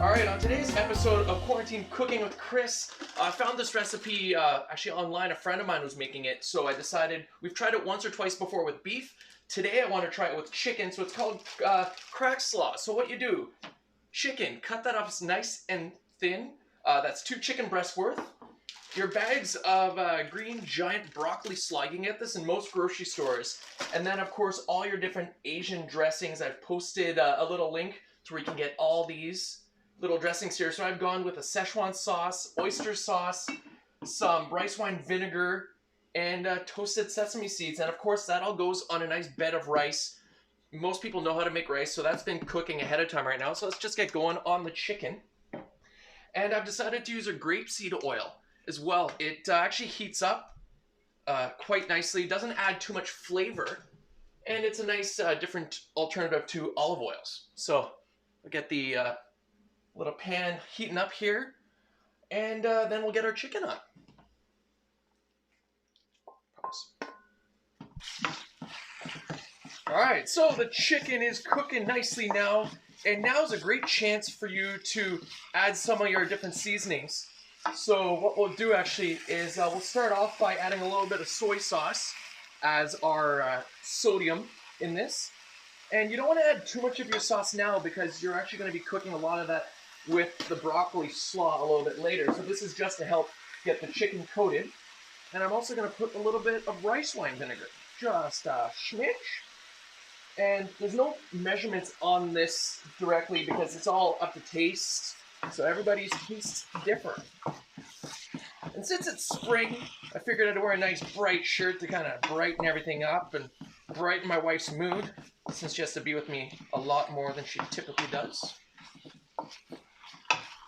Alright, on today's episode of Quarantine Cooking with Chris, I found this recipe actually online. A friend of mine was making it, so I decided, we've tried it once or twice before with beef. Today I want to try it with chicken, so it's called crack slaw. So what you do, chicken, cut that up nice and thin. That's 2 chicken breasts worth. Your bags of green giant broccoli slaw. You can get this in most grocery stores. And then, of course, all your different Asian dressings. I've posted a little link to where you can get all these little dressings here. So I've gone with a Szechuan sauce, oyster sauce, some rice wine vinegar, and toasted sesame seeds. And of course, that all goes on a nice bed of rice. Most people know how to make rice, so that's been cooking ahead of time right now. So let's just get going on the chicken. And I've decided to use a grapeseed oil as well. It actually heats up quite nicely, doesn't add too much flavor, and it's a nice different alternative to olive oils. So we'll get the little pan heating up here, and then we'll get our chicken on. Alright, so the chicken is cooking nicely now, and now's a great chance for you to add some of your different seasonings. So what we'll do actually is we'll start off by adding a little bit of soy sauce as our sodium in this. And you don't want to add too much of your sauce now because you're actually going to be cooking a lot of that with the broccoli slaw a little bit later. So this is just to help get the chicken coated. And I'm also going to put a little bit of rice wine vinegar, just a smidge. And there's no measurements on this directly because it's all up to taste. So everybody's tastes differ. And since it's spring, I figured I'd wear a nice bright shirt to kind of brighten everything up and brighten my wife's mood, since she has to be with me a lot more than she typically does.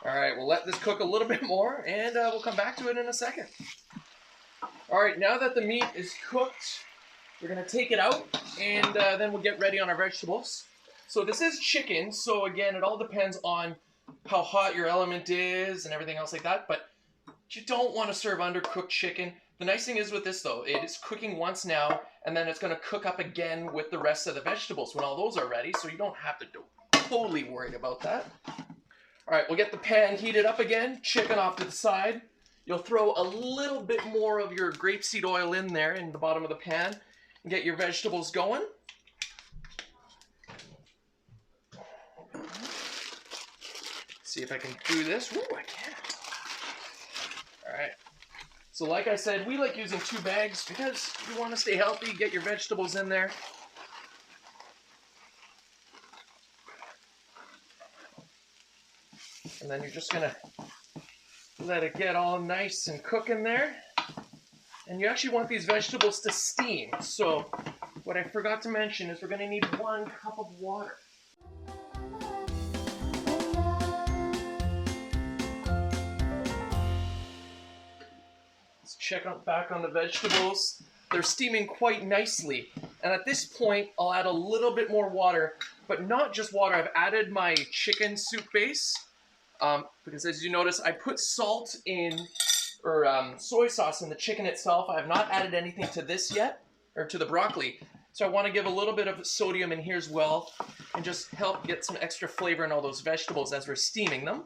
Alright, we'll let this cook a little bit more, and we'll come back to it in a second. Alright, now that the meat is cooked, we're going to take it out, and then we'll get ready on our vegetables. So this is chicken, so again, it all depends on how hot your element is and everything else like that, but you don't want to serve undercooked chicken. The nice thing is with this though, it is cooking once now, and then it's going to cook up again with the rest of the vegetables when all those are ready, so you don't have to be totally worried about that. Alright, we'll get the pan heated up again, chicken off to the side. You'll throw a little bit more of your grapeseed oil in there in the bottom of the pan and get your vegetables going. See if I can do this. Ooh, I can. Alright. So like I said, we like using 2 bags because you want to stay healthy, get your vegetables in there. And then you're just going to let it get all nice and cook in there. And you actually want these vegetables to steam. So what I forgot to mention is we're going to need 1 cup of water. Let's check out back on the vegetables. They're steaming quite nicely. And at this point, I'll add a little bit more water, but not just water. I've added my chicken soup base. Because as you notice, I put salt in, or soy sauce in the chicken itself. I have not added anything to this yet, or to the broccoli. So I want to give a little bit of sodium in here as well, and just help get some extra flavor in all those vegetables as we're steaming them.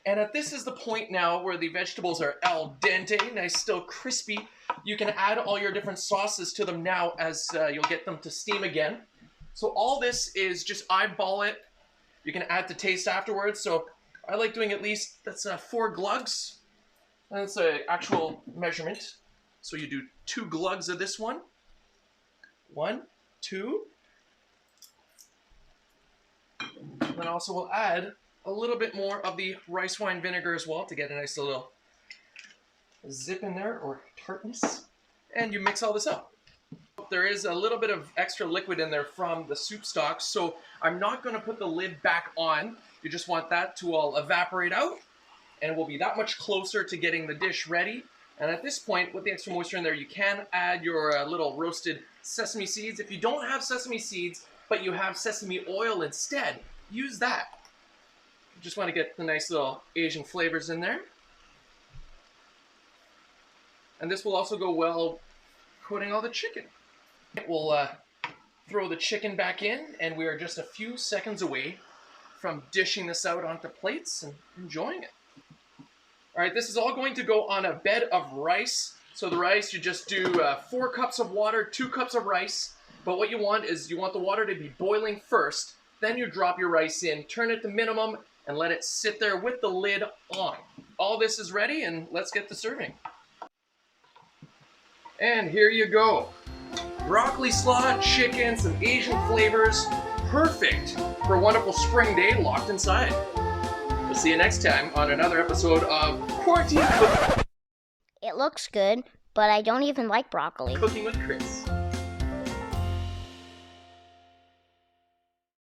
And this is the point now where the vegetables are al dente, nice, still crispy. You can add all your different sauces to them now as you'll get them to steam again. So all this is just eyeball it. You can add to taste afterwards. So I like doing at least, that's 4 glugs. That's an actual measurement. So you do 2 glugs of this one. 1, 2. And then also we'll add a little bit more of the rice wine vinegar as well to get a nice little zip in there, or tartness. And you mix all this up. There is a little bit of extra liquid in there from the soup stock, so I'm not going to put the lid back on. You just want that to all evaporate out, and we'll be that much closer to getting the dish ready. And at this point, with the extra moisture in there, you can add your little roasted sesame seeds. If you don't have sesame seeds, but you have sesame oil instead, use that. You just want to get the nice little Asian flavors in there. And this will also go well coating all the chicken. We'll throw the chicken back in, and we are just a few seconds away from dishing this out onto plates and enjoying it. All right, this is all going to go on a bed of rice. So the rice, you just do 4 cups of water, 2 cups of rice. But what you want is you want the water to be boiling first. Then you drop your rice in, turn it to minimum, and let it sit there with the lid on. All this is ready, and let's get to serving. And here you go. Broccoli slaw, chicken, some Asian flavors. Perfect for a wonderful spring day locked inside. We'll see you next time on another episode of Quarantine Cooking. It looks good, but I don't even like broccoli. Cooking with Chris.